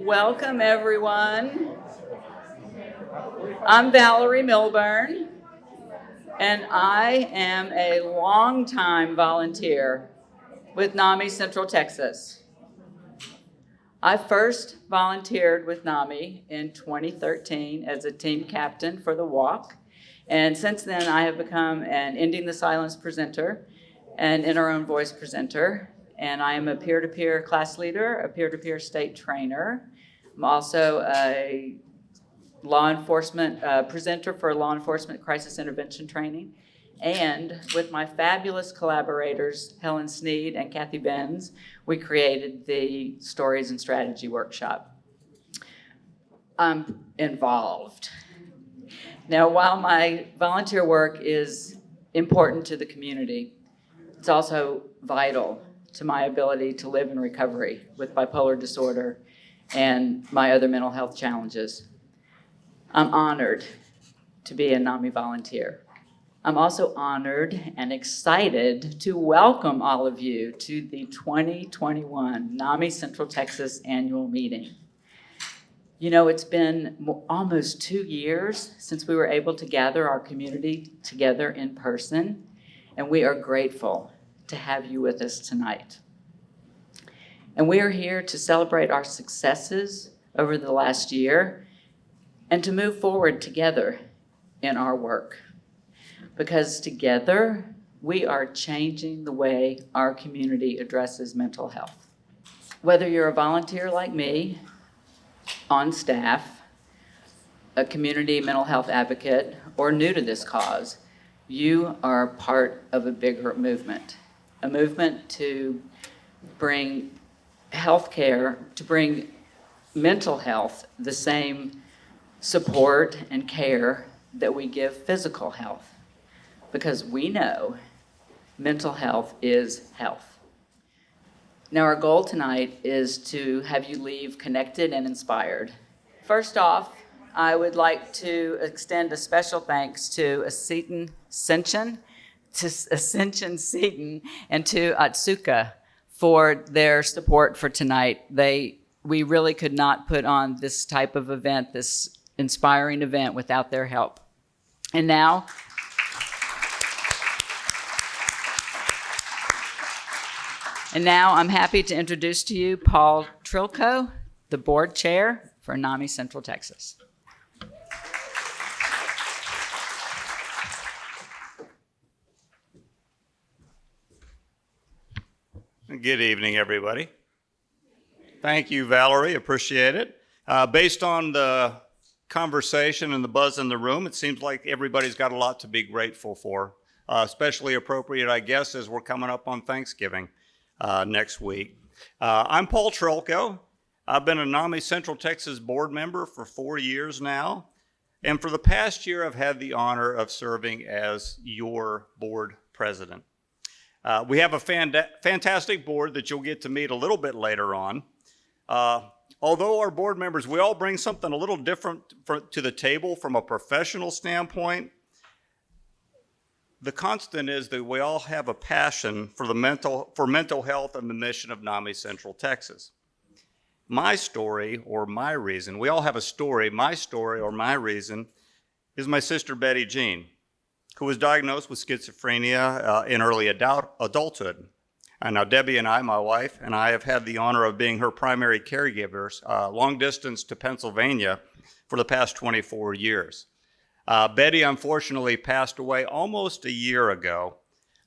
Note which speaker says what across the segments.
Speaker 1: Welcome, everyone. I'm Valerie Milburn, and I am a longtime volunteer with NAMI Central Texas. I first volunteered with NAMI in 2013 as a team captain for the walk, and since then I have become an Ending the Silence presenter, an In Our Own Voice presenter, and I am a peer-to-peer class leader, a peer-to-peer state trainer. I'm also a law enforcement presenter for law enforcement crisis intervention training. And with my fabulous collaborators, Helen Sneed and Kathy Benz, we created the Stories and Strategy Workshop. I'm involved. Now, while my volunteer work is important to the community, it's also vital to my ability to live in recovery with bipolar disorder and my other mental health challenges. I'm honored to be a NAMI volunteer. I'm also honored and excited to welcome all of you to the 2021 NAMI Central Texas annual meeting. You know, it's been almost 2 years since we were able to gather our community together in person, and we are grateful to have you with us tonight. And we are here to celebrate our successes over the last year and to move forward together in our work. Because together, we are changing the way our community addresses mental health. Whether you're a volunteer like me, on staff, a community mental health advocate, or new to this cause, you are part of a bigger movement. A movement to bring healthcare, to bring mental health the same support and care that we give physical health. Because we know mental health is health. Now, our goal tonight is to have you leave connected and inspired. First off, I would like to extend a special thanks to Ascension Seton and to Atsuka for their support for tonight. We really could not put on this type of event, this inspiring event, without their help. And now, I'm happy to introduce to you Paul Trilko, the board chair for NAMI Central Texas.
Speaker 2: Good evening, everybody. Thank you, Valerie. Appreciate it. Based on the conversation and the buzz in the room, it seems like everybody's got a lot to be grateful for, especially appropriate, I guess, as we're coming up on Thanksgiving next week. I'm Paul Trilko. I've been a NAMI Central Texas board member for 4 years now, and for the past year, I've had the honor of serving as your board president. We have a fantastic board that you'll get to meet a little bit later on. Although our board members, we all bring something a little different to the table from a professional standpoint, the constant is that we all have a passion for mental health and the mission of NAMI Central Texas. My story or my reason, we all have a story, my story or my reason is my sister Betty Jean, who was diagnosed with schizophrenia in early adulthood. And now Debbie and I, my wife, and I have had the honor of being her primary caregivers long distance to Pennsylvania for the past 24 years. Betty unfortunately passed away almost a year ago.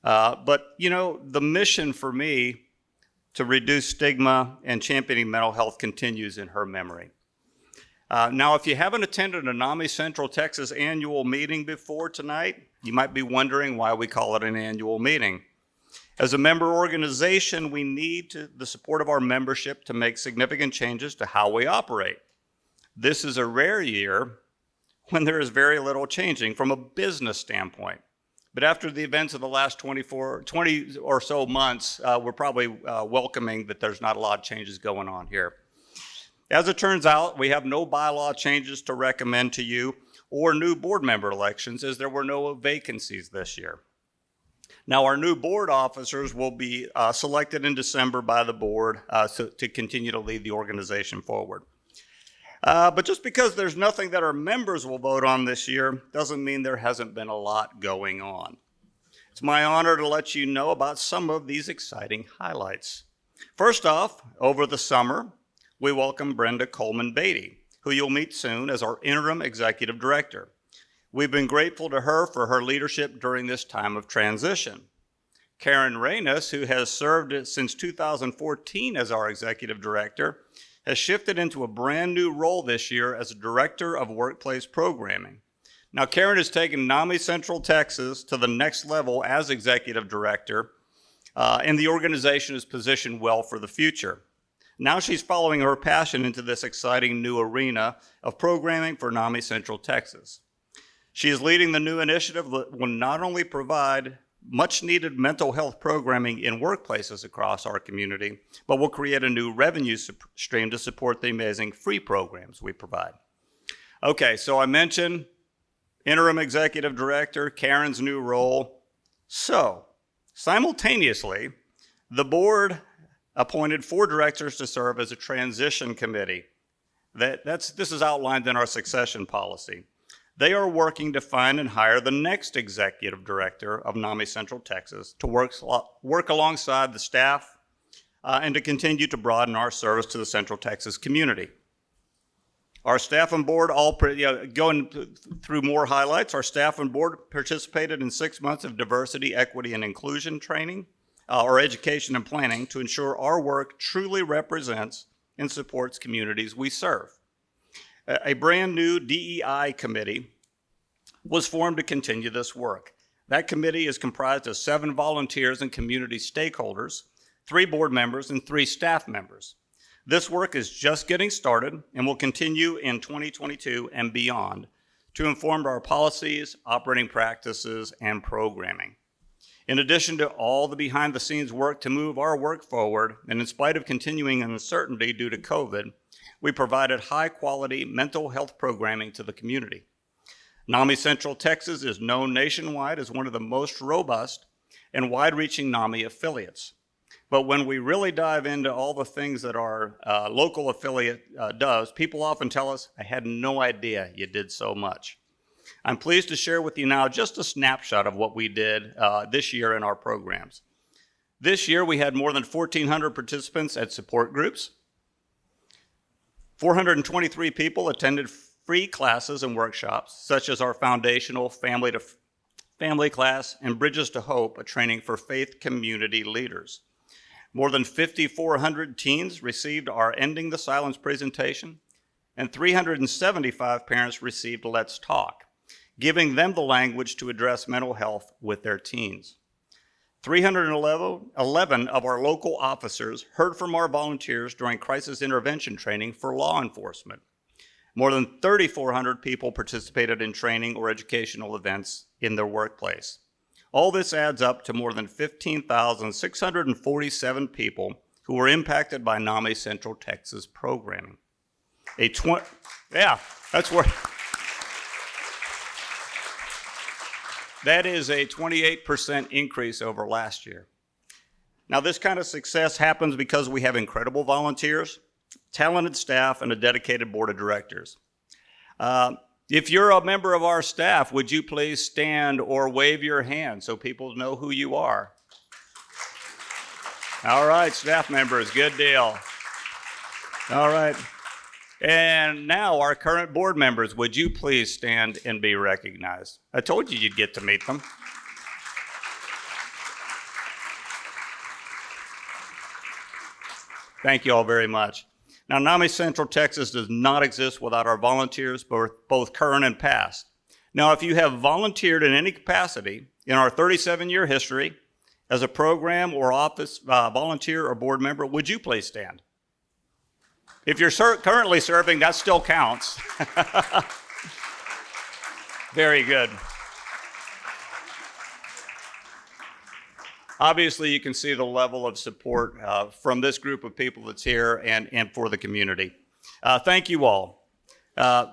Speaker 2: But you know, the mission for me to reduce stigma and championing mental health continues in her memory. Now, if you haven't attended a NAMI Central Texas annual meeting before tonight, you might be wondering why we call it an annual meeting. As a member organization, we need the support of our membership to make significant changes to how we operate. This is a rare year when there is very little changing from a business standpoint. But after the events of the last 20 or so months, we're probably welcoming that there's not a lot of changes going on here. As it turns out, we have no bylaw changes to recommend to you or new board member elections, as there were no vacancies this year. Now, our new board officers will be selected in December by the board to continue to lead the organization forward. But just because there's nothing that our members will vote on this year doesn't mean there hasn't been a lot going on. It's my honor to let you know about some of these exciting highlights. First off, over the summer, we welcome Brenda Coleman Beatty, who you'll meet soon as our interim executive director. We've been grateful to her for her leadership during this time of transition. Karen Reynes, who has served since 2014 as our executive director, has shifted into a brand new role this year as a director of workplace programming. Now, Karen has taken NAMI Central Texas to the next level as executive director, and the organization is positioned well for the future. Now she's following her passion into this exciting new arena of programming for NAMI Central Texas. She is leading the new initiative that will not only provide much needed mental health programming in workplaces across our community, but will create a new revenue stream to support the amazing free programs we provide. Okay, so I mentioned interim executive director, Karen's new role. So, simultaneously, the board appointed 4 directors to serve as a transition committee. This is outlined in our succession policy. They are working to find and hire the next executive director of NAMI Central Texas to work alongside the staff and to continue to broaden our service to the Central Texas community. Our staff and board going through more highlights, our staff and board participated in 6 months of diversity, equity, and inclusion training or education and planning to ensure our work truly represents and supports communities we serve. A brand new DEI committee was formed to continue this work. That committee is comprised of 7 volunteers and community stakeholders, 3 board members, and 3 staff members. This work is just getting started and will continue in 2022 and beyond to inform our policies, operating practices, and programming. In addition to all the behind-the-scenes work to move our work forward, and in spite of continuing uncertainty due to COVID, we provided high-quality mental health programming to the community. NAMI Central Texas is known nationwide as one of the most robust and wide-reaching NAMI affiliates. But when we really dive into all the things that our local affiliate does, people often tell us, "I had no idea you did so much." I'm pleased to share with you now just a snapshot of what we did this year in our programs. This year, we had more than 1,400 participants at support groups. 423 people attended free classes and workshops, such as our foundational family to family class and Bridges to Hope, a training for faith community leaders. More than 5,400 teens received our Ending the Silence presentation, and 375 parents received Let's Talk, giving them the language to address mental health with their teens. 311 of our local officers heard from our volunteers during crisis intervention training for law enforcement. More than 3,400 people participated in training or educational events in their workplace. All this adds up to more than 15,647 people who were impacted by NAMI Central Texas programming. That is a 28% increase over last year. Now, this kind of success happens because we have incredible volunteers, talented staff, and a dedicated board of directors. If you're a member of our staff, would you please stand or wave your hand so people know who you are? All right, staff members, good deal. All right. And now our current board members, would you please stand and be recognized? I told you you'd get to meet them. Thank you all very much. Now, NAMI Central Texas does not exist without our volunteers, both current and past. Now, if you have volunteered in any capacity in our 37-year history as a program or office volunteer or board member, would you please stand? If you're currently serving, that still counts. Very good. Obviously, you can see the level of support from this group of people that's here and for the community. Thank you all.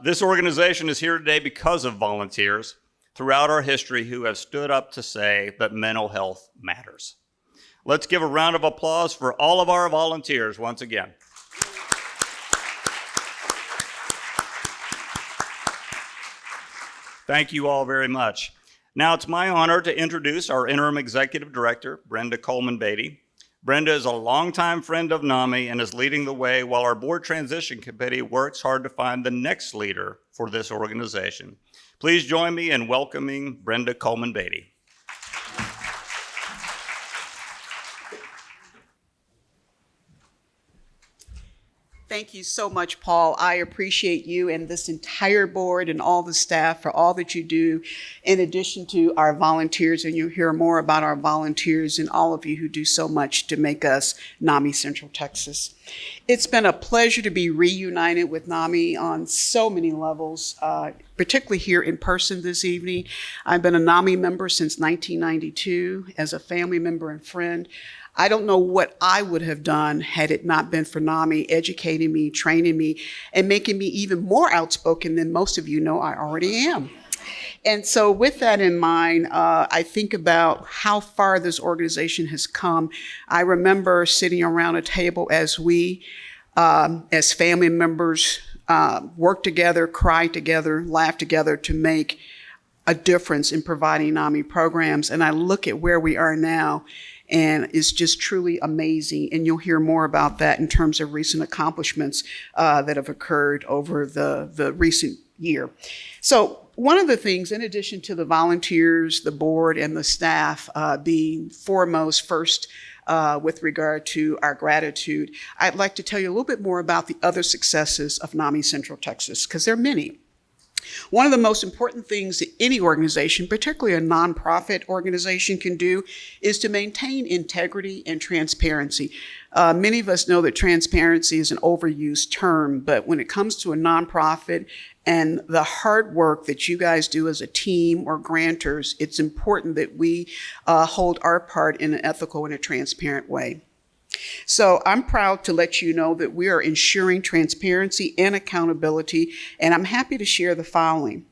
Speaker 2: This organization is here today because of volunteers throughout our history who have stood up to say that mental health matters. Let's give a round of applause for all of our volunteers once again. Thank you all very much. Now it's my honor to introduce our interim executive director, Brenda Coleman-Beatty. Brenda is a longtime friend of NAMI and is leading the way while our board transition committee works hard to find the next leader for this organization. Please join me in welcoming Brenda Coleman-Beatty.
Speaker 3: Thank you so much, Paul. I appreciate you and this entire board and all the staff for all that you do, in addition to our volunteers, and you'll hear more about our volunteers and all of you who do so much to make us NAMI Central Texas. It's been a pleasure to be reunited with NAMI on so many levels, particularly here in person this evening. I've been a NAMI member since 1992 as a family member and friend. I don't know what I would have done had it not been for NAMI educating me, training me, and making me even more outspoken than most of you know I already am. And so with that in mind, I think about how far this organization has come. I remember sitting around a table as we, as family members, work together, cry together, laugh together to make a difference in providing NAMI programs. And I look at where we are now, and it's just truly amazing. And you'll hear more about that in terms of recent accomplishments that have occurred over the recent year. So one of the things, in addition to the volunteers, the board, and the staff being foremost first with regard to our gratitude, I'd like to tell you a little bit more about the other successes of NAMI Central Texas, because there are many. One of the most important things that any organization, particularly a nonprofit organization, can do is to maintain integrity and transparency. Many of us know that transparency is an overused term, but when it comes to a nonprofit and the hard work that you guys do as a team or grantors, it's important that we hold our part in an ethical and a transparent way. So I'm proud to let you know that we are ensuring transparency and accountability, and I'm happy to share the following.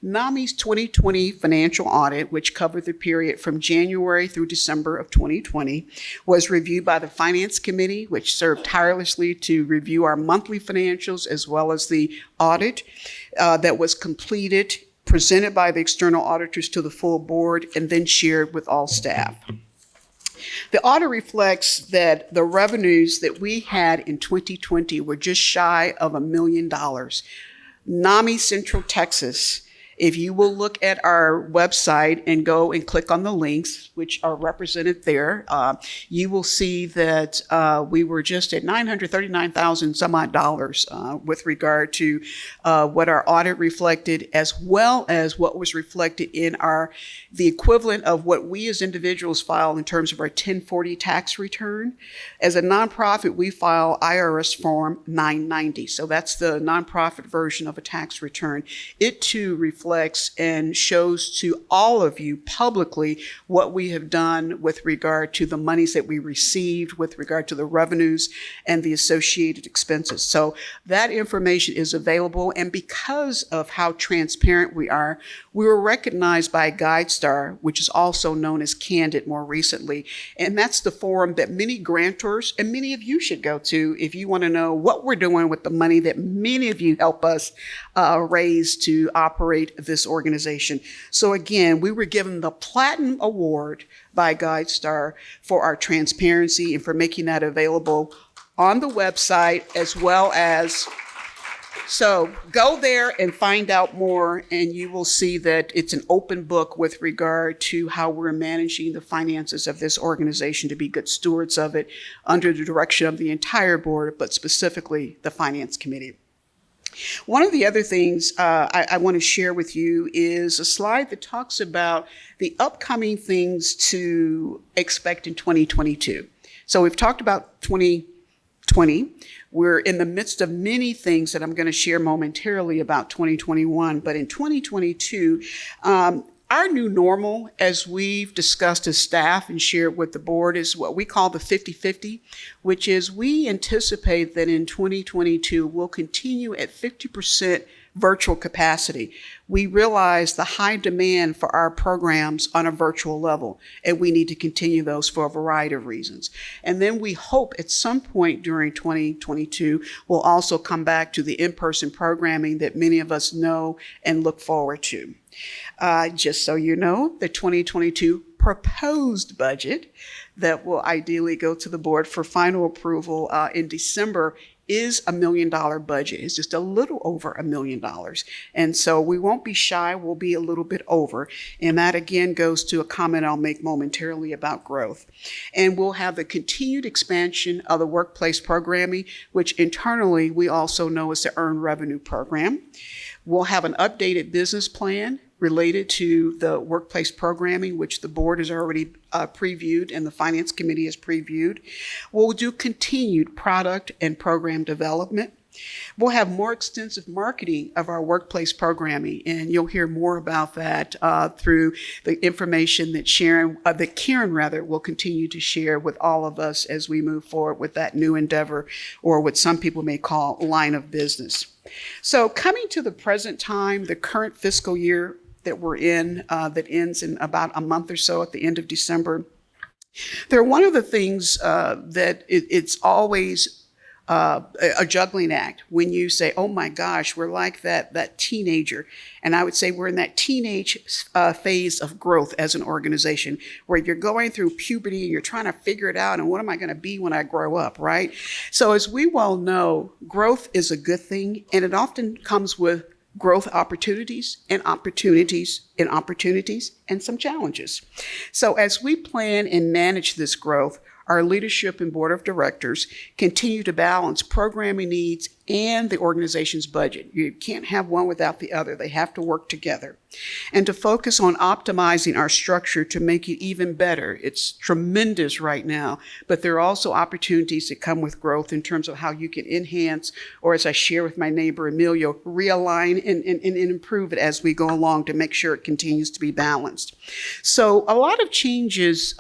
Speaker 3: NAMI's 2020 financial audit, which covered the period from January through December of 2020, was reviewed by the Finance Committee, which served tirelessly to review our monthly financials as well as the audit that was completed, presented by the external auditors to the full board, and then shared with all staff. The audit reflects that the revenues that we had in 2020 were just shy of $1 million. NAMI Central Texas, if you will look at our website and go and click on the links, which are represented there, you will see that we were just at $939,000 some odd dollars with regard to what our audit reflected, as well as what was reflected in the equivalent of what we as individuals file in terms of our 1040 tax return. As a nonprofit, we file IRS Form 990. So that's the nonprofit version of a tax return. It too reflects and shows to all of you publicly what we have done with regard to the monies that we received, with regard to the revenues and the associated expenses. So that information is available, and because of how transparent we were recognized by GuideStar, which is also known as Candid more recently, and that's the forum that many grantors and many of you should go to if you want to know what we're doing with the money that many of you help us raise to operate this organization. So again, we were given the Platinum Award by GuideStar for our transparency and for making that available on the website, as well as, so go there and find out more, and you will see that it's an open book with regard to how we're managing the finances of this organization to be good stewards of it under the direction of the entire board, but specifically the Finance Committee. One of the other things I want to share with you is a slide that talks about the upcoming things to expect in 2022. So we've talked about 2020. We're in the midst of many things that I'm going to share momentarily about 2021, but in 2022, our new normal, as we've discussed as staff and shared with the board, is what we call the 50-50, which is we anticipate that in 2022, we'll continue at 50% virtual capacity. We realize the high demand for our programs on a virtual level, and we need to continue those for a variety of reasons. And then we hope at some point during 2022, we'll also come back to the in-person programming that many of us know and look forward to. Just so you know, the 2022 proposed budget that will ideally go to the board for final approval in December is $1 million budget. It's just a little over $1 million. And so we won't be shy, we'll be a little bit over. And that again goes to a comment I'll make momentarily about growth. And we'll have the continued expansion of the workplace programming, which internally we also know is the earned revenue program. We'll have an updated business plan related to the workplace programming, which the board has already previewed and the finance committee has previewed. We'll do continued product and program development. We'll have more extensive marketing of our workplace programming, and you'll hear more about that through the information that Karen will continue to share with all of us as we move forward with that new endeavor, or what some people may call line of business. So coming to the present time, the current fiscal year that we're in, that ends in about a month or so at the end of December, they're one of the things that it's always a juggling act when you say, oh my gosh, we're like that teenager. And I would say we're in that teenage phase of growth as an organization, where you're going through puberty and you're trying to figure it out, and what am I going to be when I grow up, right? So as we well know, growth is a good thing, and it often comes with growth opportunities and opportunities and opportunities and some challenges. So as we plan and manage this growth, our leadership and board of directors continue to balance programming needs and the organization's budget. You can't have one without the other. They have to work together. And to focus on optimizing our structure to make it even better. It's tremendous right now, but there are also opportunities that come with growth in terms of how you can enhance, or as I share with my neighbor Emilio, realign and improve it as we go along to make sure it continues to be balanced. So a lot of changes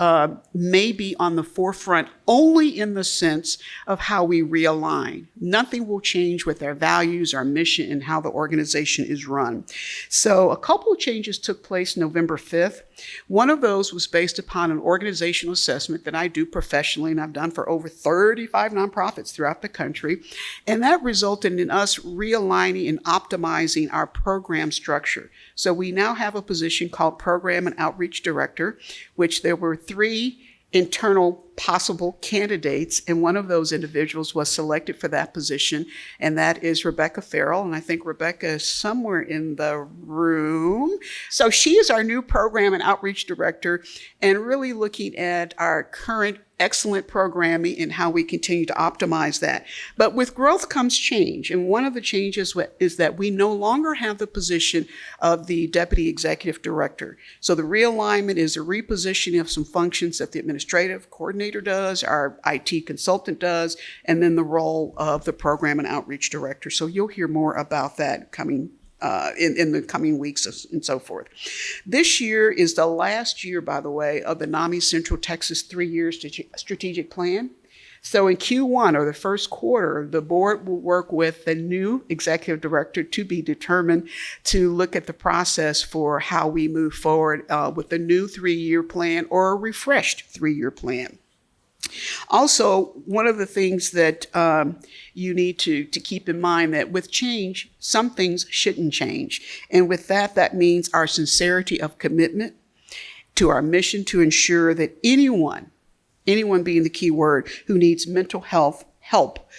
Speaker 3: may be on the forefront only in the sense of how we realign. Nothing will change with our values, our mission, and how the organization is run. So a couple of changes took place November 5th. One of those was based upon an organizational assessment that I do professionally, and I've done for over 35 nonprofits throughout the country. And that resulted in us realigning and optimizing our program structure. So we now have a position called Program and Outreach Director, which there were 3 internal possible candidates, and one of those individuals was selected for that position, and that is Rebecca Farrell, and I think Rebecca is somewhere in the room. So she is our new Program and Outreach Director, and really looking at our current excellent programming and how we continue to optimize that. But with growth comes change, and one of the changes is that we no longer have the position of the Deputy Executive Director. So the realignment is a repositioning of some functions that the administrative coordinator does, our IT consultant does, and then the role of the Program and Outreach Director. So you'll hear more about that coming in the coming weeks and so forth. This year is the last year, by the way, of the NAMI Central Texas 3-year strategic plan. So in Q1, or the first quarter, the board will work with the new executive director to be determined to look at the process for how we move forward with the new 3-year plan or a refreshed 3-year plan. Also, one of the things that you need to keep in mind that with change, some things shouldn't change. And with that, that means our sincerity of commitment to our mission to ensure that anyone being the key word, who needs mental health help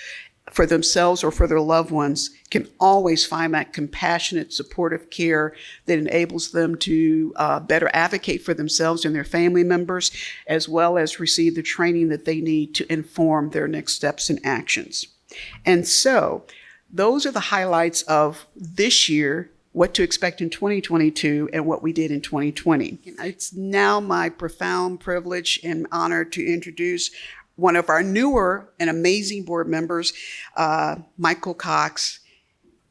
Speaker 3: for themselves or for their loved ones can always find that compassionate, supportive care that enables them to better advocate for themselves and their family members, as well as receive the training that they need to inform their next steps and actions. And so those are the highlights of this year, what to expect in 2022 and what we did in 2020. It's now my profound privilege and honor to introduce one of our newer and amazing board members, Michael Cox,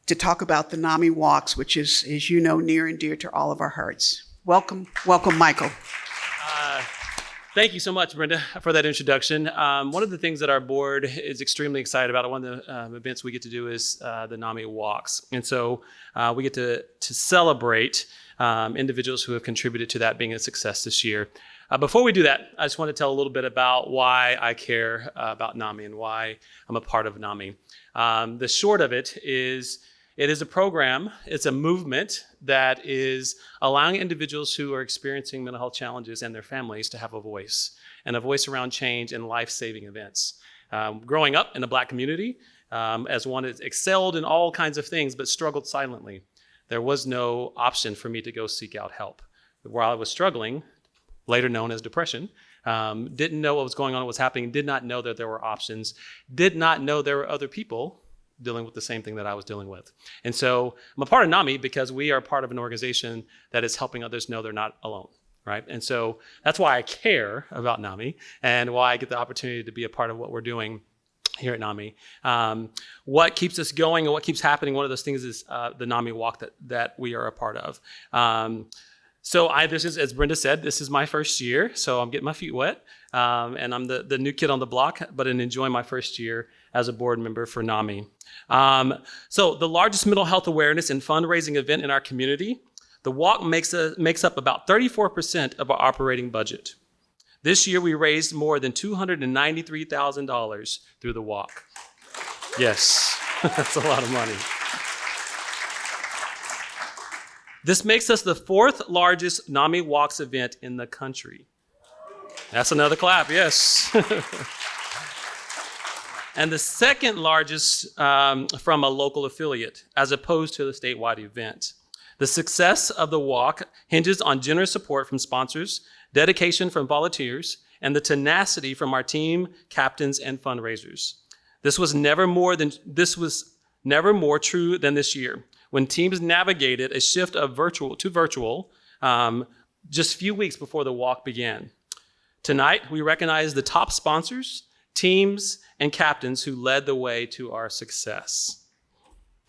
Speaker 3: to talk about the NAMI Walks, which is, as you know, near and dear to all of our hearts. Welcome, Michael.
Speaker 4: Thank you so much, Brenda, for that introduction. One of the things that our board is extremely excited about, one of the events we get to do is the NAMI Walks. And so we get to celebrate individuals who have contributed to that being a success this year. Before we do that, I just want to tell a little bit about why I care about NAMI and why I'm a part of NAMI. The short of it is It is a program, it's a movement that is allowing individuals who are experiencing mental health challenges and their families to have a voice, and a voice around change and life-saving events. Growing up in a Black community, as one that excelled in all kinds of things but struggled silently, there was no option for me to go seek out help. While I was struggling, later known as depression, didn't know what was going on, what was happening, did not know that there were options, did not know there were other people dealing with the same thing that I was dealing with. And so I'm a part of NAMI because we are part of an organization that is helping others know they're not alone, right? And so that's why I care about NAMI and why I get the opportunity to be a part of what we're doing here at NAMI. What keeps us going and what keeps happening, one of those things is the NAMI Walk that we are a part of. This is, as Brenda said, this is my first year, so I'm getting my feet wet, and I'm the new kid on the block, but I'm enjoying my first year as a board member for NAMI. So the largest mental health awareness and fundraising event in our community, the walk makes up about 34% of our operating budget. This year, we raised more than $293,000 through the walk. Yes, that's a lot of money. This makes us the 4th largest NAMI Walks event in the country. That's another clap, yes. And the 2nd largest from a local affiliate, as opposed to the statewide event. The success of the walk hinges on generous support from sponsors, dedication from volunteers, and the tenacity from our team, captains, and fundraisers. This was never more true than this year, when teams navigated a shift of virtual to virtual just a few weeks before the walk began. Tonight, we recognize the top sponsors, teams, and captains who led the way to our success.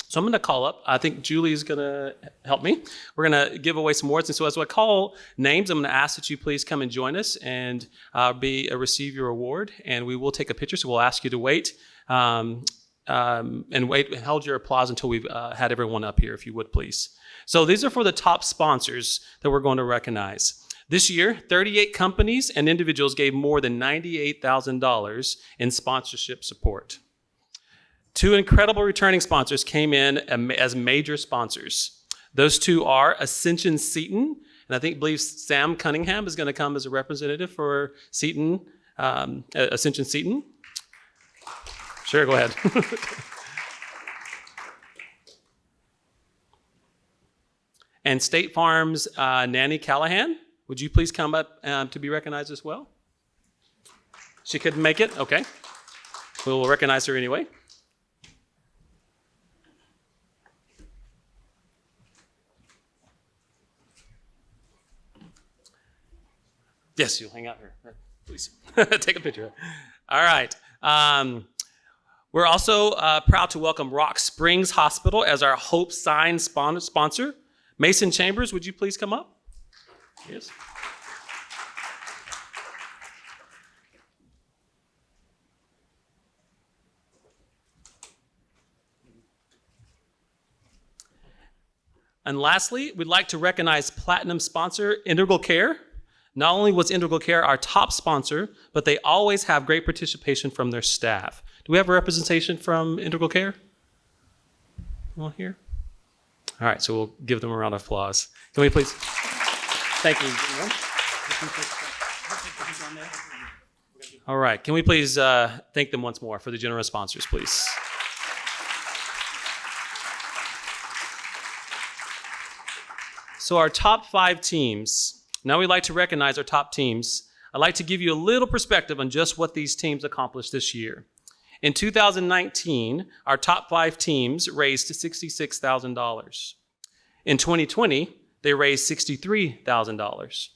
Speaker 4: So I'm going to call up, I think Julie is going to help me. We're going to give away some awards. And so as I call names, I'm going to ask that you please come and join us and receive your award. And we will take a picture, so we'll ask you to wait. And hold your applause until we've had everyone up here, if you would, please. So these are for the top sponsors that we're going to recognize. This year, 38 companies and individuals gave more than $98,000 in sponsorship support. 2 incredible returning sponsors came in as major sponsors. Those 2 are Ascension Seton, and I believe Sam Cunningham is going to come as a representative for Seton, Ascension Seton. Sure, go ahead. And State Farm's Nanny Callahan, would you please come up to be recognized as well? She couldn't make it? Okay. We'll recognize her anyway. Yes, you'll hang out here, please. Take a picture. All right. We're also proud to welcome Rock Springs Hospital as our Hope Sign sponsor. Mason Chambers, would you please come up? Yes. And lastly, we'd like to recognize Platinum sponsor Integral Care. Not only was Integral Care our top sponsor, but they always have great participation from their staff. Do we have a representation from Integral Care? Anyone here? All right, so we'll give them a round of applause. Can we please? Thank you. All right, can we please thank them once more for the generous sponsors, please? So our top 5 teams. Now we'd like to recognize our top teams. I'd like to give you a little perspective on just what these teams accomplished this year. In 2019, our top 5 teams raised $66,000. In 2020, they raised $63,000.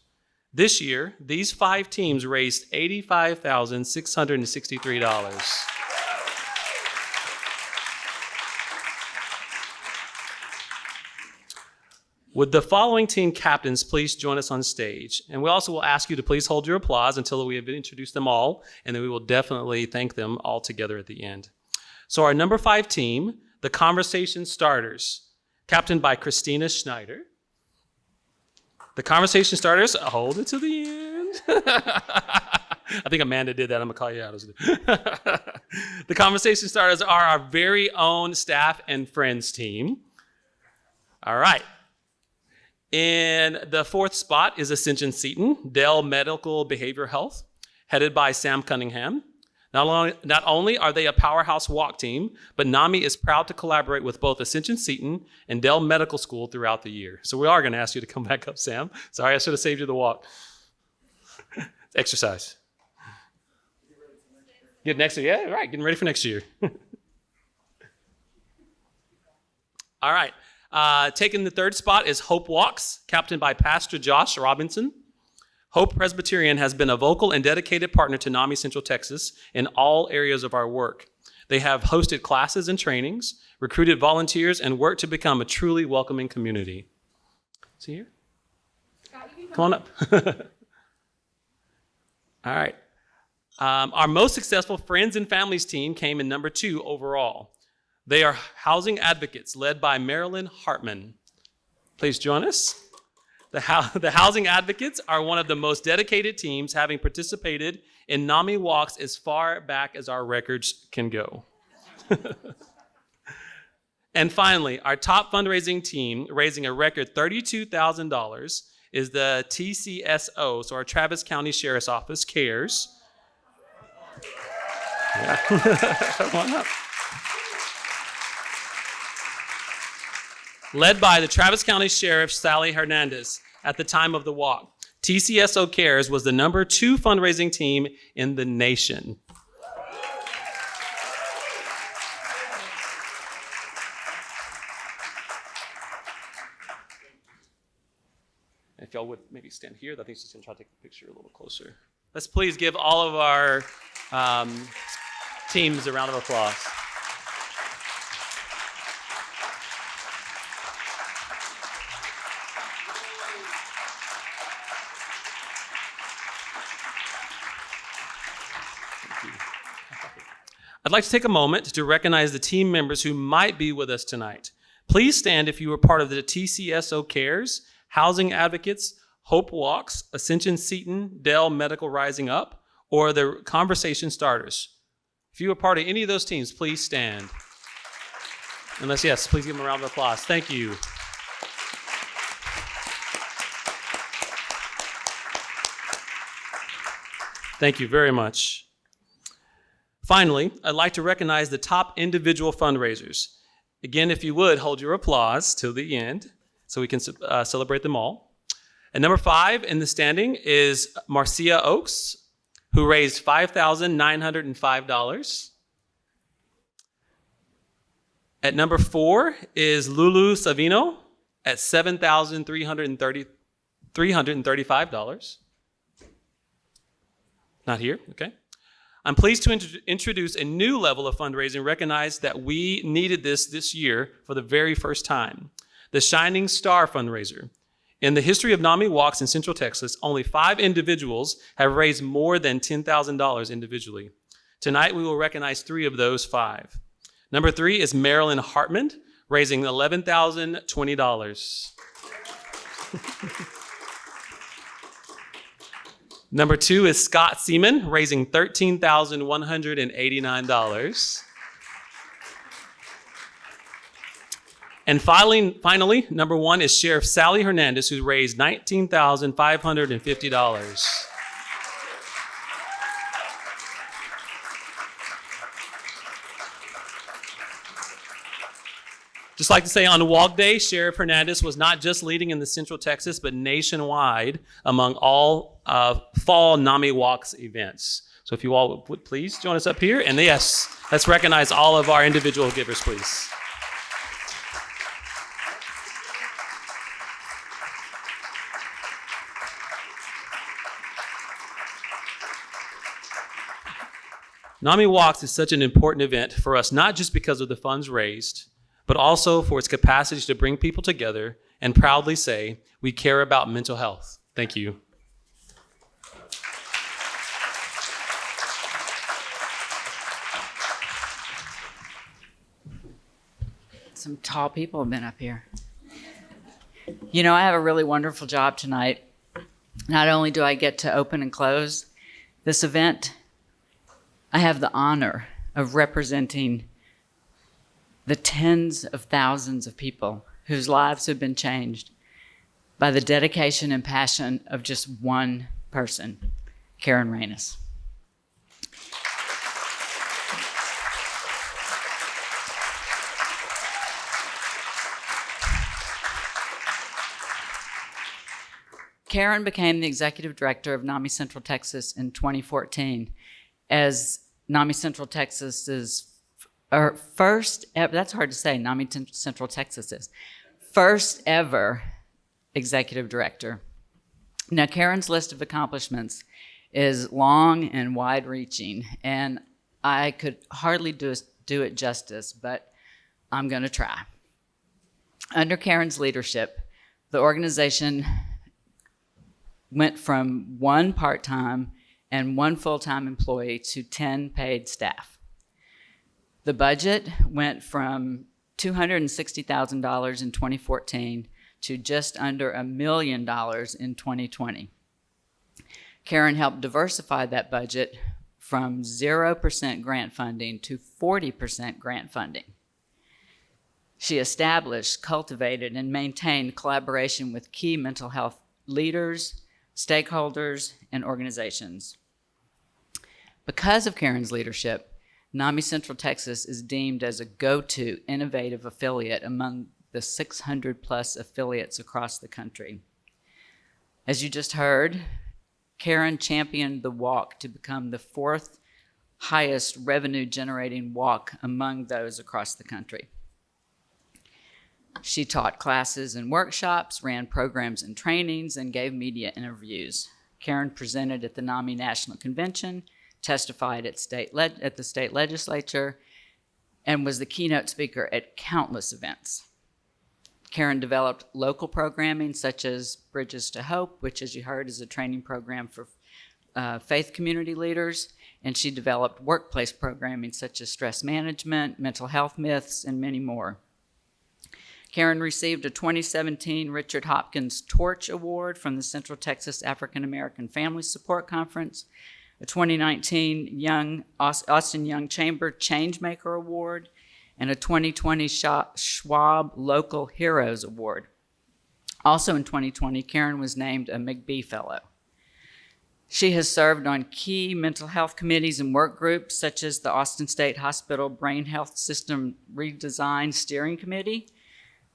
Speaker 4: This year, these 5 teams raised $85,663. Would the following team captains please join us on stage? And we also will ask you to please hold your applause until we have introduced them all, and then we will definitely thank them all together at the end. So our number 5 team, the Conversation Starters, captained by Christina Schneider. The Conversation Starters, hold it to the end. I think Amanda did that. I'm going to call you out. The conversation starters are our very own staff and friends team. All right. In the fourth spot is Ascension Seton, Dell Medical Behavioral Health, headed by Sam Cunningham. Not only are they a powerhouse walk team, but NAMI is proud to collaborate with both Ascension Seton and Dell Medical School throughout the year. So we are going to ask you to come back up, Sam. Sorry, I should have saved you the walk. Exercise. Get next year. Yeah, right. Getting ready for next year. All right. Taking the third spot is Hope Walks, captained by Pastor Josh Robinson. Hope Presbyterian has been a vocal and dedicated partner to NAMI Central Texas in all areas of our work. They have hosted classes and trainings, recruited volunteers, and worked to become a truly welcoming community. See here? Come on up. All right. Our most successful friends and families team came in number 2 overall. They are housing advocates led by Marilyn Hartman. Please join us. The housing advocates are one of the most dedicated teams, having participated in NAMI Walks as far back as our records can go. And finally, our top fundraising team, raising a record $32,000, is the TCSO, so our Travis County Sheriff's Office, CARES. Yeah. Come on up. Led by the Travis County Sheriff, Sally Hernandez, at the time of the walk. TCSO Cares was the number 2 fundraising team in the nation. If y'all would maybe stand here, I think she's going to try to take the picture a little closer. Let's please give all of our teams a round of applause. I'd like to take a moment to recognize the team members who might be with us tonight. Please stand if you were part of the TCSO Cares, Housing Advocates, Hope Walks, Ascension Seton, Dell Medical Rising Up, or the Conversation Starters. If you were part of any of those teams, please stand. Unless yes, please give them a round of applause. Thank you. Thank you very much. Finally, I'd like to recognize the top individual fundraisers. Again, if you would, hold your applause till the end so we can celebrate them all. At number 5 in the standing is Marcia Oaks, who raised $5,905. At number 4 is Lulu Savino at $7,335. Not here, okay. I'm pleased to introduce a new level of fundraising, recognize that we needed this year for the very first time. The Shining Star Fundraiser. In the history of NAMI Walks in Central Texas, only 5 individuals have raised more than $10,000 individually. Tonight, we will recognize 3 of those 5. Number 3 is Marilyn Hartman, raising $11,020. Number 2 is Scott Seaman, raising $13,189. And finally, number 1 is Sheriff Sally Hernandez, who raised $19,550. Just like to say, on Walk Day, Sheriff Hernandez was not just leading in the Central Texas, but nationwide among all fall NAMI Walks events. So if you all would please join us up here. And yes, let's recognize all of our individual givers, please. NAMI Walks is such an important event for us, not just because of the funds raised, but also for its capacity to bring people together and proudly say, we care about mental health. Thank you.
Speaker 1: Some tall people have been up here. You know, I have a really wonderful job tonight. Not only do I get to open and close This event, I have the honor of representing the tens of thousands of people whose lives have been changed by the dedication and passion of just one person, Karen Reynes. Karen became the executive director of NAMI Central Texas in 2014 as NAMI Central Texas's first ever, that's hard to say, NAMI Central Texas's first ever executive director. Now, Karen's list of accomplishments is long and wide-reaching, and I could hardly do it justice, but I'm going to try. Under Karen's leadership, the organization went from 1 part-time and 1 full-time employee to 10 paid staff. The budget went from $260,000 in 2014 to just under $1 million in 2020. Karen helped diversify that budget from 0% grant funding to 40% grant funding. She established, cultivated, and maintained collaboration with key mental health leaders, stakeholders, and organizations. Because of Karen's leadership, NAMI Central Texas is deemed as a go-to innovative affiliate among the 600 plus affiliates across the country. As you just heard, Karen championed the walk to become the 4th highest revenue generating walk among those across the country. She taught classes and workshops, ran programs and trainings, and gave media interviews. Karen presented at the NAMI National Convention, testified at the state legislature, and was the keynote speaker at countless events. Karen developed local programming such as Bridges to Hope, which, as you heard, is a training program for faith community leaders, and she developed workplace programming such as stress management, mental health myths, and many more. Karen received a 2017 Richard Hopkins Torch Award from the Central Texas African American Family Support Conference, a 2019 Austin Young Chamber Changemaker Award, and a 2020 Schwab Local Heroes Award. Also in 2020, Karen was named a McBee Fellow. She has served on key mental health committees and work groups such as the Austin State Hospital Brain Health System Redesign Steering Committee,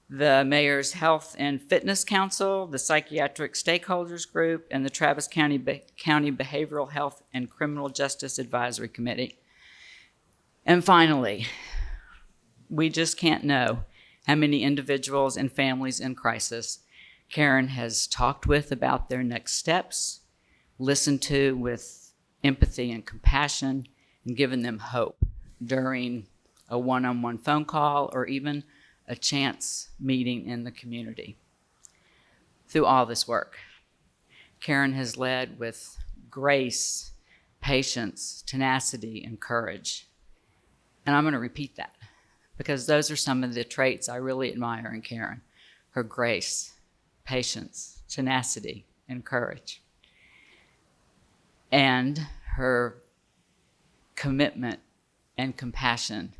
Speaker 1: the Mayor's Health and Fitness Council, the Psychiatric Stakeholders Group, and the Travis County Behavioral Health and Criminal Justice Advisory Committee. And finally, we just can't know how many individuals and families in crisis Karen has talked with about their next steps, listened to with empathy and compassion, and given them hope during a one-on-one phone call or even a chance meeting in the community. Through all this work, Karen has led with grace, patience, tenacity, and courage. And I'm going to repeat that because those are some of the traits I really admire in Karen: her grace, patience, tenacity, and courage, and her commitment and compassion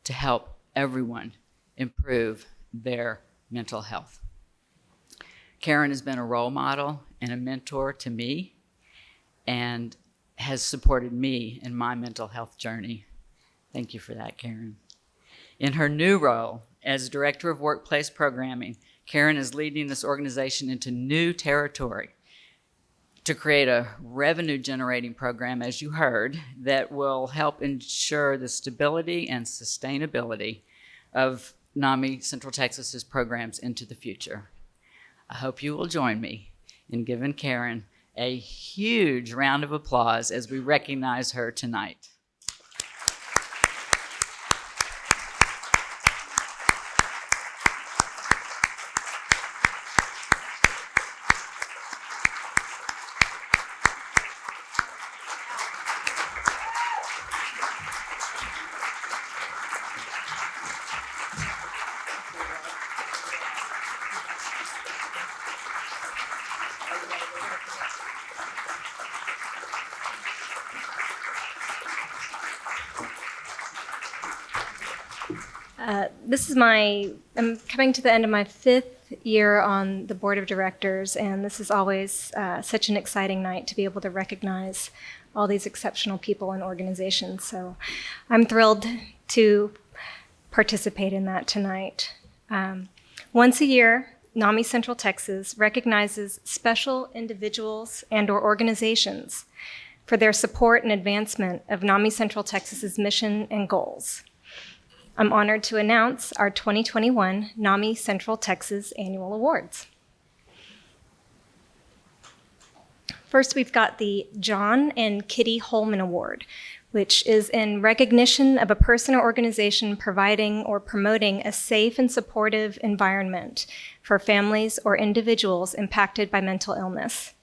Speaker 1: to help everyone improve their mental health. Karen has been a role model and a mentor to me and has supported me in my mental health journey. Thank you for that, Karen. In her new role as Director of Workplace Programming, Karen is leading this organization into new territory to create a revenue-generating program, as you heard, that will help ensure the stability and sustainability of NAMI Central Texas's programs into the future. I hope you will join me in giving Karen a huge round of applause as we recognize her tonight.
Speaker 5: I'm coming to the end of my 5th year on the board of directors, and this is always such an exciting night to be able to recognize all these exceptional people and organizations. So I'm thrilled to participate in that tonight. Once a year, NAMI Central Texas recognizes special individuals and/or organizations for their support and advancement of NAMI Central Texas's mission and goals. I'm honored to announce our 2021 NAMI Central Texas Annual Awards. First, we've got the John and Kitty Holman Award, which is in recognition of a person or organization providing or promoting a safe and supportive environment for families or individuals impacted by mental illness.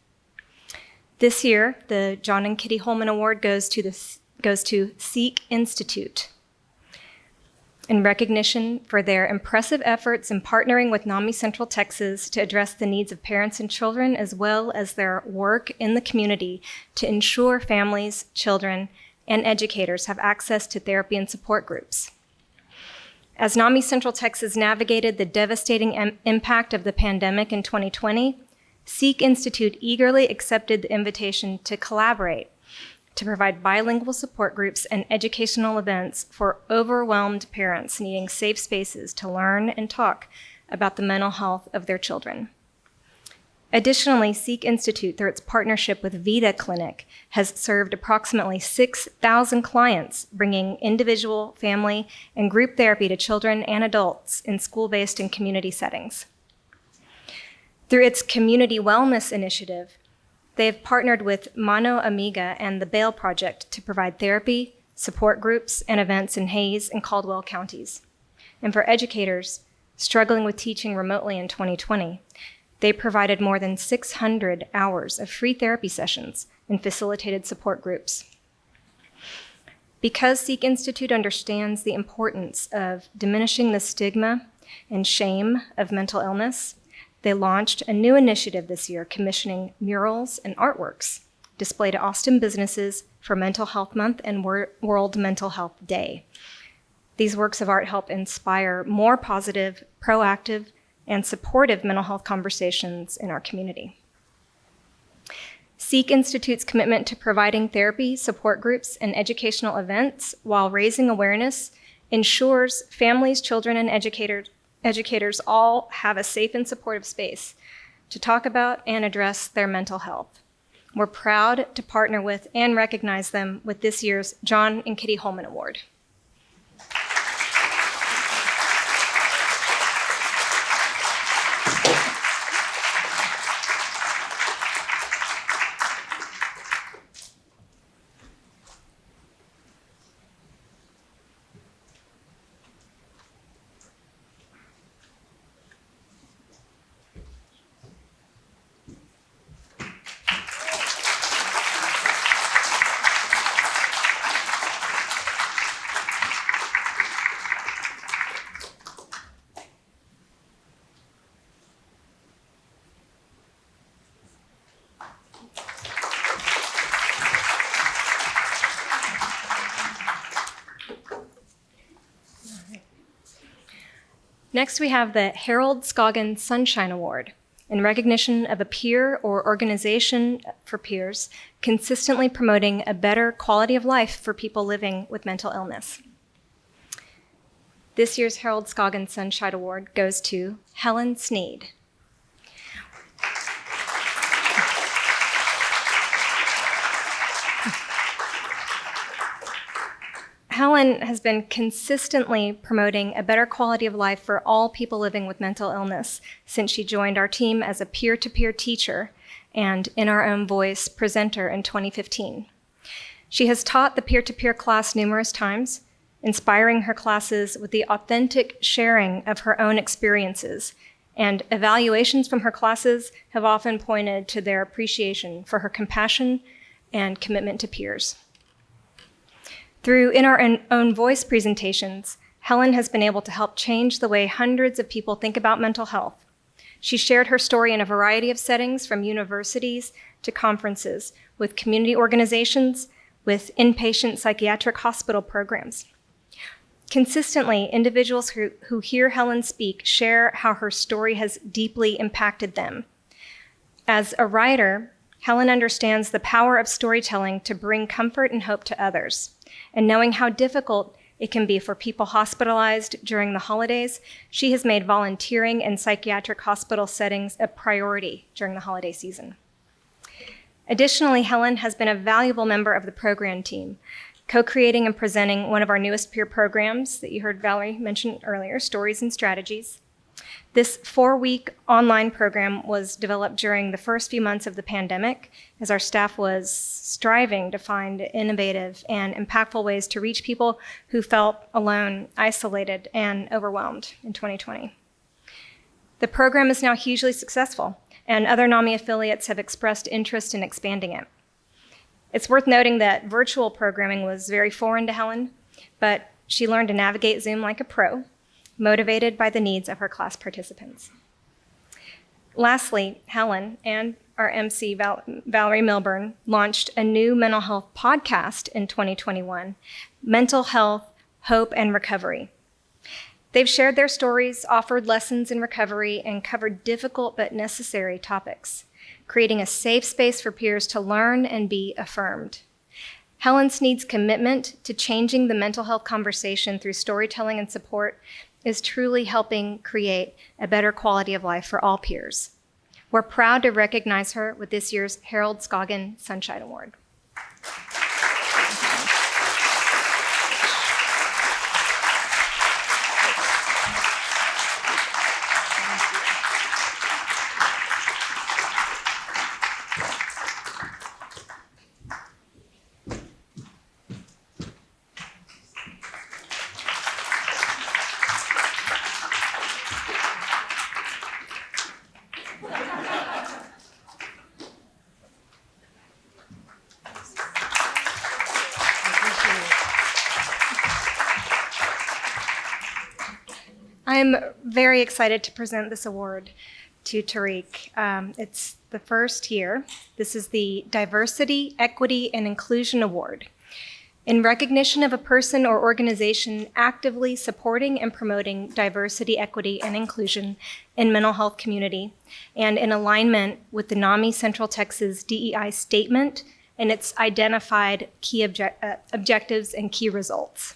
Speaker 5: This year, the John and Kitty Holman Award goes to Seek Institute in recognition for their impressive efforts in partnering with NAMI Central Texas to address the needs of parents and children, as well as their work in the community to ensure families, children, and educators have access to therapy and support groups. As NAMI Central Texas navigated the devastating impact of the pandemic in 2020, Seek Institute eagerly accepted the invitation to collaborate to provide bilingual support groups and educational events for overwhelmed parents needing safe spaces to learn and talk about the mental health of their children. Additionally, Seek Institute, through its partnership with Vita Clinic, has served approximately 6,000 clients, bringing individual, family, and group therapy to children and adults in school-based and community settings. Through its community wellness initiative, they have partnered with Mano Amiga and the Bail Project to provide therapy, support groups, and events in Hayes and Caldwell counties. And for educators struggling with teaching remotely in 2020, they provided more than 600 hours of free therapy sessions and facilitated support groups. Because Seek Institute understands the importance of diminishing the stigma and shame of mental illness, they launched a new initiative this year commissioning murals and artworks displayed at Austin businesses for Mental Health Month and World Mental Health Day. These works of art help inspire more positive, proactive, and supportive mental health conversations in our community. Seek Institute's commitment to providing therapy, support groups, and educational events while raising awareness ensures families, children, and educators all have a safe and supportive space to talk about and address their mental health. We're proud to partner with and recognize them with this year's John and Kitty Holman Award. Next, we have the Harold Scoggins Sunshine Award in recognition of a peer or organization for peers consistently promoting a better quality of life for people living with mental illness. This year's Harold Scoggins Sunshine Award goes to Helen Sneed. Helen has been consistently promoting a better quality of life for all people living with mental illness since she joined our team as a peer-to-peer teacher and in our own voice presenter in 2015. She has taught the peer-to-peer class numerous times, inspiring her classes with the authentic sharing of her own experiences, and evaluations from her classes have often pointed to their appreciation for her compassion and commitment to peers. Through In Our Own Voice presentations, Helen has been able to help change the way hundreds of people think about mental health. She shared her story in a variety of settings, from universities to conferences, with community organizations, with inpatient psychiatric hospital programs. Consistently, individuals who hear Helen speak share how her story has deeply impacted them. As a writer, Helen understands the power of storytelling to bring comfort and hope to others. And knowing how difficult it can be for people hospitalized during the holidays, she has made volunteering in psychiatric hospital settings a priority during the holiday season. Additionally, Helen has been a valuable member of the program team, co-creating and presenting one of our newest peer programs that you heard Valerie mention earlier, Stories and Strategies. This 4-week online program was developed during the first few months of the pandemic as our staff was striving to find innovative and impactful ways to reach people who felt alone, isolated, and overwhelmed in 2020. The program is now hugely successful, and other NAMI affiliates have expressed interest in expanding it. It's worth noting that virtual programming was very foreign to Helen, but she learned to navigate Zoom like a pro, motivated by the needs of her class participants. Lastly, Helen and our MC, Valerie Milburn, launched a new mental health podcast in 2021, Mental Health, Hope, and Recovery. They've shared their stories, offered lessons in recovery, and covered difficult but necessary topics, creating a safe space for peers to learn and be affirmed. Helen Sneed's commitment to changing the mental health conversation through storytelling and support is truly helping create a better quality of life for all peers. We're proud to recognize her with this year's Harold Scoggins Sunshine Award. I'm very excited to present this award to Tariq. It's the first year. This is the Diversity, Equity, and Inclusion Award. In recognition of a person or organization actively supporting and promoting diversity, equity, and inclusion in mental health community, and in alignment with the NAMI Central Texas DEI statement and its identified key objectives and key results.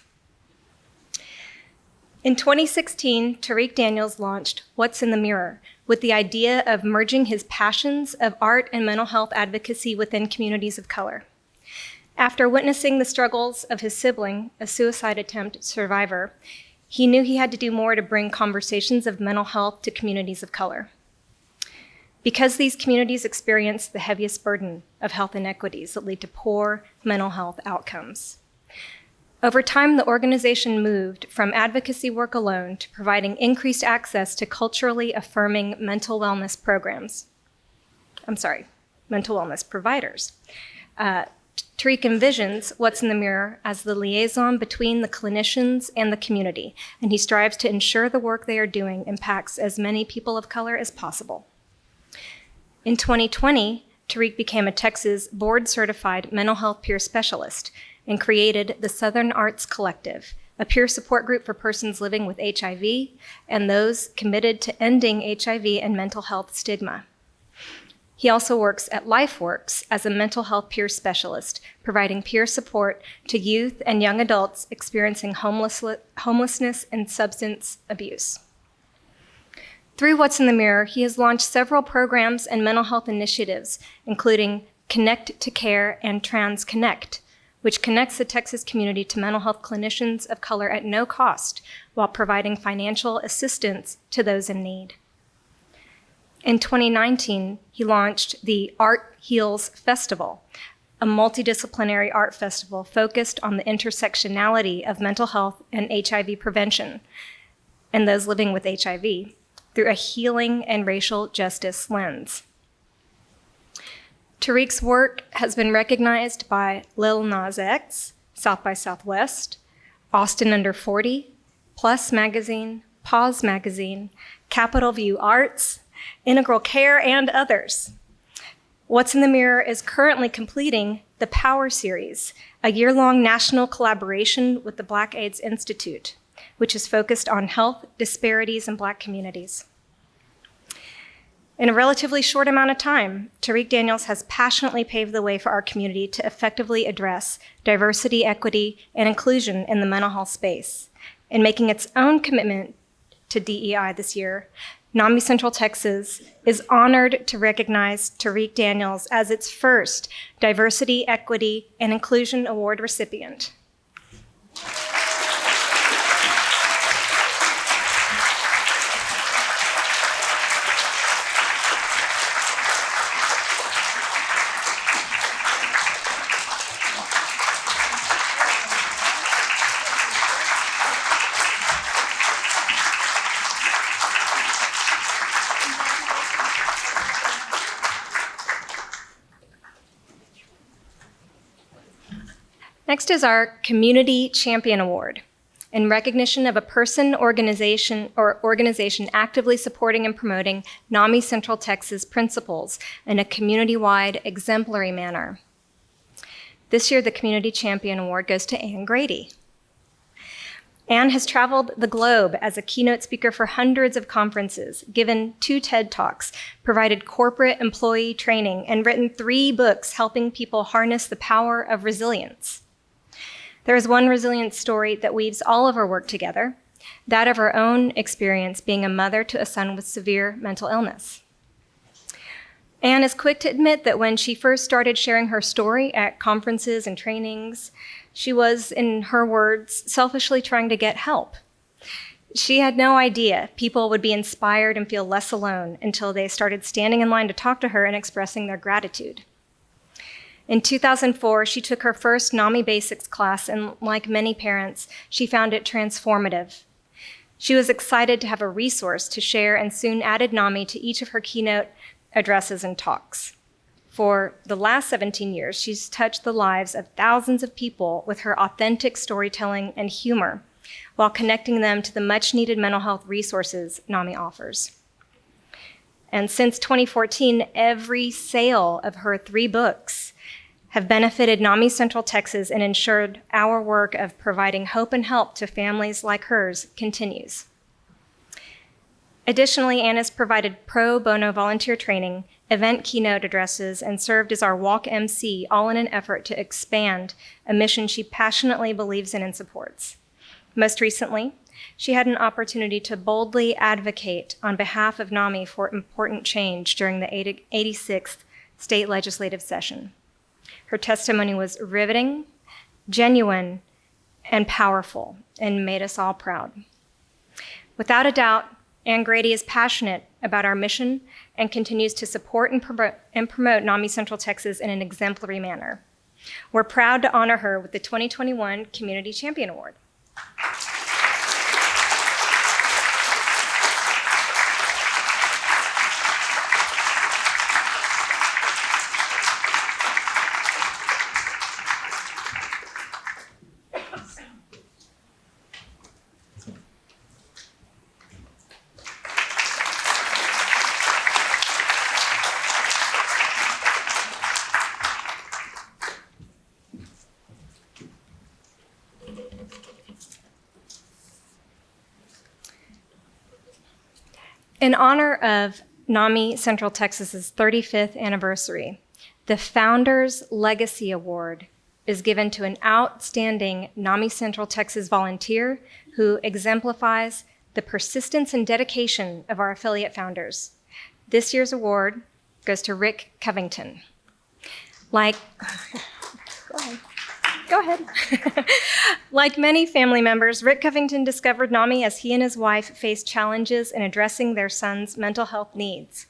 Speaker 5: In 2016, Tariq Daniels launched What's in the Mirror with the idea of merging his passions of art and mental health advocacy within communities of color. After witnessing the struggles of his sibling, a suicide attempt survivor, he knew he had to do more to bring conversations of mental health to communities of color. Because these communities experience the heaviest burden of health inequities that lead to poor mental health outcomes. Over time, the organization moved from advocacy work alone to providing increased access to culturally affirming mental wellness providers. Tariq envisions What's in the Mirror as the liaison between the clinicians and the community, and he strives to ensure the work they are doing impacts as many people of color as possible. In 2020, Tariq became a Texas board-certified mental health peer specialist and created the Southern Arts Collective, a peer support group for persons living with HIV and those committed to ending HIV and mental health stigma. He also works at LifeWorks as a mental health peer specialist, providing peer support to youth and young adults experiencing homelessness and substance abuse. Through What's in the Mirror, he has launched several programs and mental health initiatives, including Connect to Care and Trans Connect, which connects the Texas community to mental health clinicians of color at no cost while providing financial assistance to those in need. In 2019, he launched the Art Heals Festival, a multidisciplinary art festival focused on the intersectionality of mental health and HIV prevention and those living with HIV through a healing and racial justice lens. Tariq's work has been recognized by Lil Nas X, South by Southwest, Austin Under 40, Plus Magazine, Pause Magazine, Capitol View Arts, Integral Care, and others. What's in the Mirror is currently completing the Power Series, a year-long national collaboration with the Black AIDS Institute. which is focused on health disparities in Black communities. In a relatively short amount of time, Tariq Daniels has passionately paved the way for our community to effectively address diversity, equity, and inclusion in the mental health space. In making its own commitment to DEI this year, NAMI Central Texas is honored to recognize Tariq Daniels as its first Diversity, Equity, and Inclusion Award recipient. Next is our Community Champion Award, in recognition of a person, organization actively supporting and promoting NAMI Central Texas principles in a community-wide exemplary manner. This year, the Community Champion Award goes to Ann Grady. Ann has traveled the globe as a keynote speaker for hundreds of conferences, given 2 TED Talks, provided corporate employee training, and written 3 books helping people harness the power of resilience. There is one resilience story that weaves all of her work together, that of her own experience being a mother to a son with severe mental illness. Anne is quick to admit that when she first started sharing her story at conferences and trainings, she was, in her words, selfishly trying to get help. She had no idea people would be inspired and feel less alone until they started standing in line to talk to her and expressing their gratitude. In 2004, she took her first NAMI Basics class, and like many parents, she found it transformative. She was excited to have a resource to share and soon added NAMI to each of her keynote addresses and talks. For the last 17 years, she's touched the lives of thousands of people with her authentic storytelling and humor, while connecting them to the much-needed mental health resources NAMI offers. And since 2014, every sale of her 3 books have benefited NAMI Central Texas and ensured our work of providing hope and help to families like hers continues. Additionally, Anne has provided pro bono volunteer training, event keynote addresses, and served as our Walk MC, all in an effort to expand a mission she passionately believes in and supports. Most recently, she had an opportunity to boldly advocate on behalf of NAMI for important change during the 86th state legislative session. Her testimony was riveting, genuine, and powerful, and made us all proud. Without a doubt, Ann Grady is passionate about our mission and continues to support and promote NAMI Central Texas in an exemplary manner. We're proud to honor her with the 2021 Community Champion Award. In honor of NAMI Central Texas's 35th anniversary, the Founders Legacy Award is given to an outstanding NAMI Central Texas volunteer who exemplifies the persistence and dedication of our affiliate founders. This year's award goes to Rick Covington. Go ahead. Like many family members, Rick Covington discovered NAMI as he and his wife faced challenges in addressing their son's mental health needs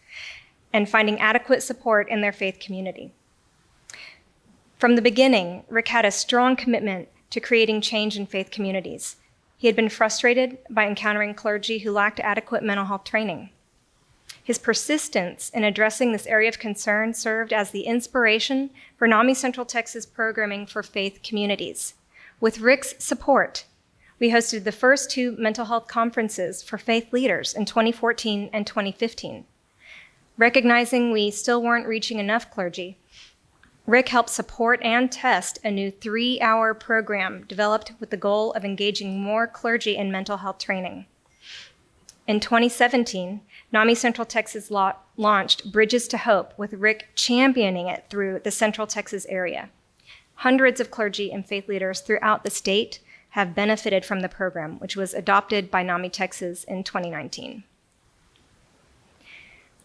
Speaker 5: and finding adequate support in their faith community. From the beginning, Rick had a strong commitment to creating change in faith communities. He had been frustrated by encountering clergy who lacked adequate mental health training. His persistence in addressing this area of concern served as the inspiration for NAMI Central Texas programming for faith communities. With Rick's support, we hosted the first 2 mental health conferences for faith leaders in 2014 and 2015. Recognizing we still weren't reaching enough clergy, Rick helped support and test a new 3-hour program developed with the goal of engaging more clergy in mental health training. In 2017, NAMI Central Texas launched Bridges to Hope, with Rick championing it through the Central Texas area. Hundreds of clergy and faith leaders throughout the state have benefited from the program, which was adopted by NAMI Texas in 2019.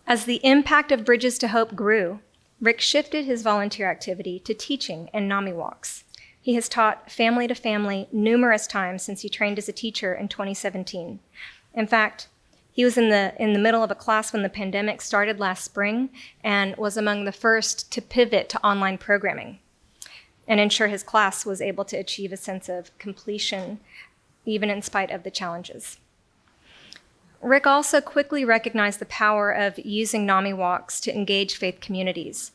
Speaker 5: As the impact of Bridges to Hope grew, Rick shifted his volunteer activity to teaching and NAMI Walks. He has taught family to family numerous times since he trained as a teacher in 2017. In fact, he was in the middle of a class when the pandemic started last spring and was among the first to pivot to online programming and ensure his class was able to achieve a sense of completion, even in spite of the challenges. Rick also quickly recognized the power of using NAMI Walks to engage faith communities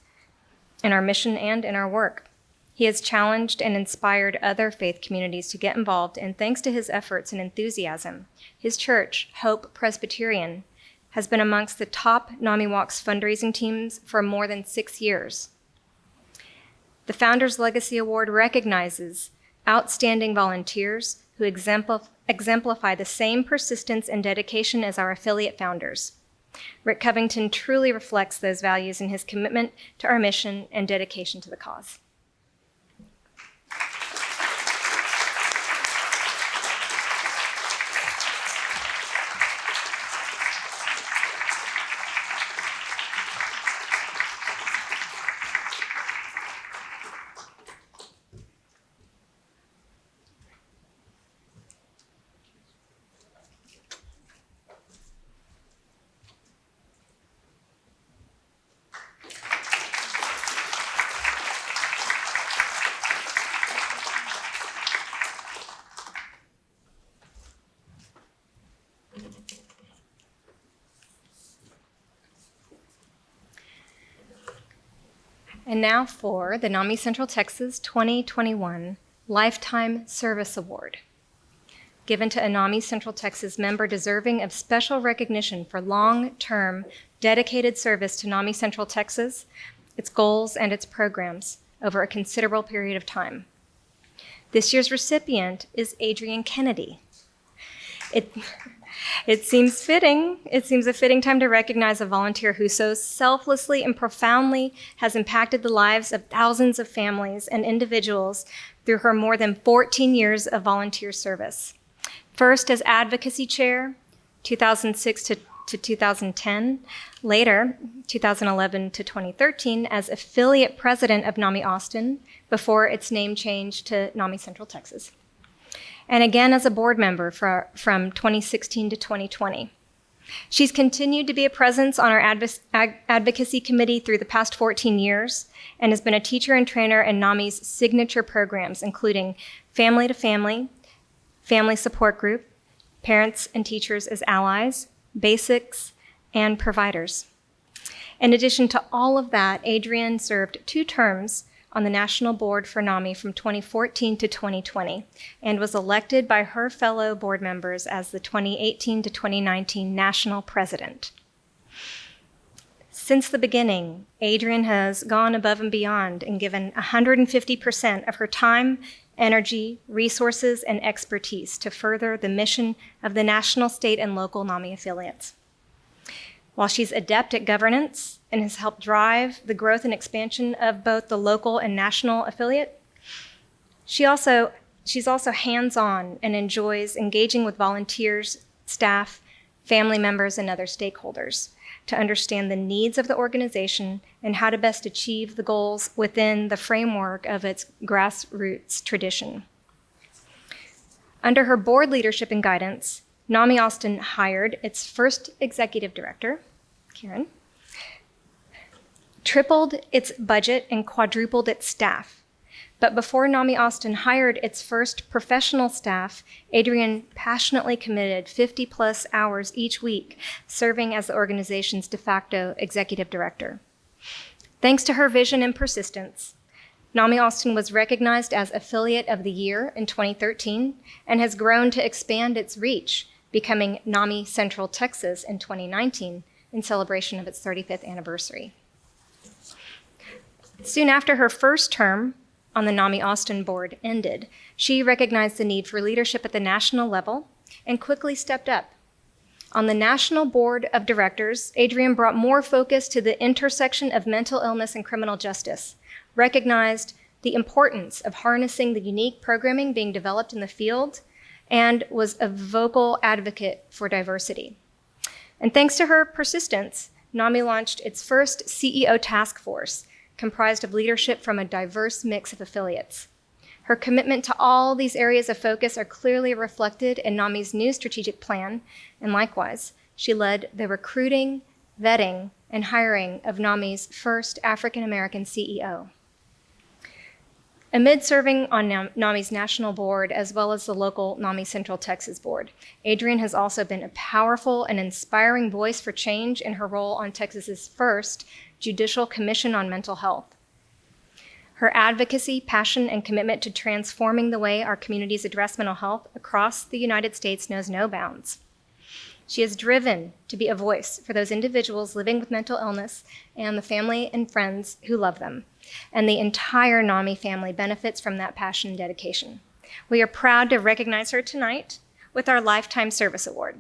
Speaker 5: in our mission and in our work. He has challenged and inspired other faith communities to get involved, and thanks to his efforts and enthusiasm, his church, Hope Presbyterian, has been amongst the top NAMI Walks fundraising teams for more than 6 years. The Founders Legacy Award recognizes outstanding volunteers who exemplify the same persistence and dedication as our affiliate founders. Rick Covington truly reflects those values in his commitment to our mission and dedication to the cause. And now for the NAMI Central Texas 2021 Lifetime Service Award, given to a NAMI Central Texas member deserving of special recognition for long-term dedicated service to NAMI Central Texas, its goals, and its programs over a considerable period of time. This year's recipient is Adrian Kennedy. It seems fitting. It seems a fitting time to recognize a volunteer who so selflessly and profoundly has impacted the lives of thousands of families and individuals through her more than 14 years of volunteer service. First as advocacy chair, 2006 to 2010, later, 2011 to 2013, as affiliate president of NAMI Austin before its name change to NAMI Central Texas. And again as a board member from 2016 to 2020. She's continued to be a presence on our advocacy committee through the past 14 years and has been a teacher and trainer in NAMI's signature programs, including Family to Family, Family Support Group, Parents and Teachers as Allies, Basics, and Providers. In addition to all of that, Adrian served 2 terms on the National Board for NAMI from 2014 to 2020 and was elected by her fellow board members as the 2018 to 2019 National President. Since the beginning, Adrian has gone above and beyond and given 150% of her time, energy, resources, and expertise to further the mission of the national, state, and local NAMI affiliates. While she's adept at governance and has helped drive the growth and expansion of both the local and national affiliate, she's also hands-on and enjoys engaging with volunteers, staff, family members, and other stakeholders to understand the needs of the organization and how to best achieve the goals within the framework of its grassroots tradition. Under her board leadership and guidance, NAMI Austin hired its first executive director, Karen, tripled its budget and quadrupled its staff. But before NAMI Austin hired its first professional staff, Adrian passionately committed 50+ hours each week, serving as the organization's de facto executive director. Thanks to her vision and persistence, NAMI Austin was recognized as Affiliate of the Year in 2013 and has grown to expand its reach, becoming NAMI Central Texas in 2019 in celebration of its 35th anniversary. Soon after her first term on the NAMI Austin board ended, she recognized the need for leadership at the national level and quickly stepped up. On the National Board of Directors, Adrienne brought more focus to the intersection of mental illness and criminal justice, recognized the importance of harnessing the unique programming being developed in the field, and was a vocal advocate for diversity. And thanks to her persistence, NAMI launched its first CEO task force, comprised of leadership from a diverse mix of affiliates. Her commitment to all these areas of focus are clearly reflected in NAMI's new strategic plan, and likewise, she led the recruiting, vetting, and hiring of NAMI's first African American CEO. Amid serving on NAMI's national board as well as the local NAMI Central Texas board, Adrienne has also been a powerful and inspiring voice for change in her role on Texas's first Judicial Commission on Mental Health. Her advocacy, passion, and commitment to transforming the way our communities address mental health across the United States knows no bounds. She is driven to be a voice for those individuals living with mental illness and the family and friends who love them. And the entire NAMI family benefits from that passion and dedication. We are proud to recognize her tonight with our Lifetime Service Award.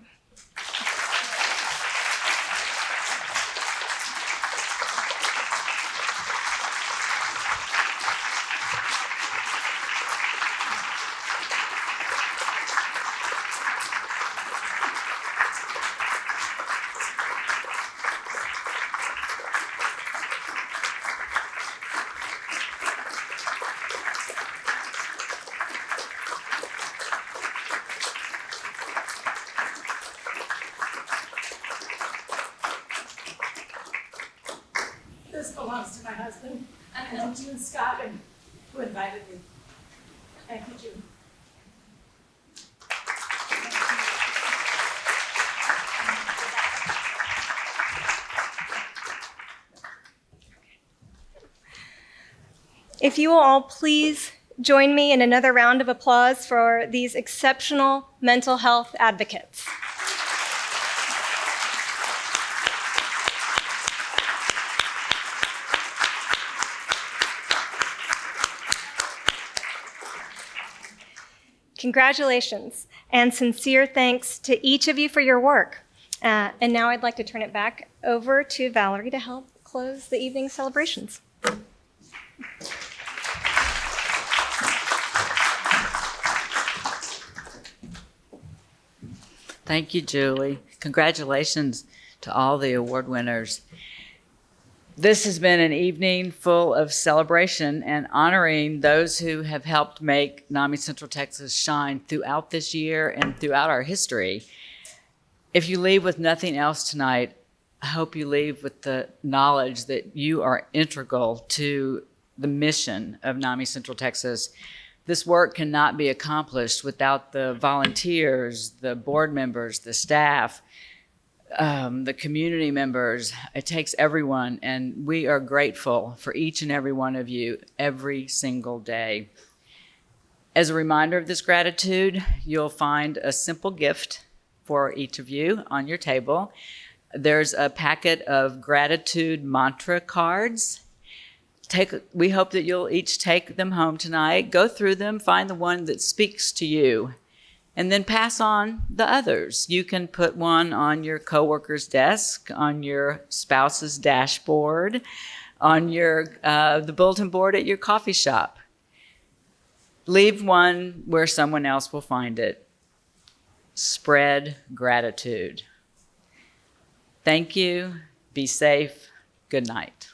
Speaker 6: This belongs to my husband and to June Scoggins, who invited me. Thank you, June.
Speaker 5: If you will all please join me in another round of applause for these exceptional mental health advocates. Congratulations and sincere thanks to each of you for your work. And now I'd like to turn it back over to Valerie to help close the evening celebrations.
Speaker 1: Thank you, Julie. Congratulations to all the award winners. This has been an evening full of celebration and honoring those who have helped make NAMI Central Texas shine throughout this year and throughout our history. If you leave with nothing else tonight, I hope you leave with the knowledge that you are integral to the mission of NAMI Central Texas. This work cannot be accomplished without the volunteers, the board members, the staff, the community members. It takes everyone, and we are grateful for each and every one of you every single day. As a reminder of this gratitude, you'll find a simple gift for each of you on your table. There's a packet of gratitude mantra cards. We hope that you'll each take them home tonight, go through them, find the one that speaks to you, and then pass on the others. You can put one on your coworker's desk, on your spouse's dashboard, on the bulletin board at your coffee shop. Leave one where someone else will find it. Spread gratitude. Thank you. Be safe. Good night.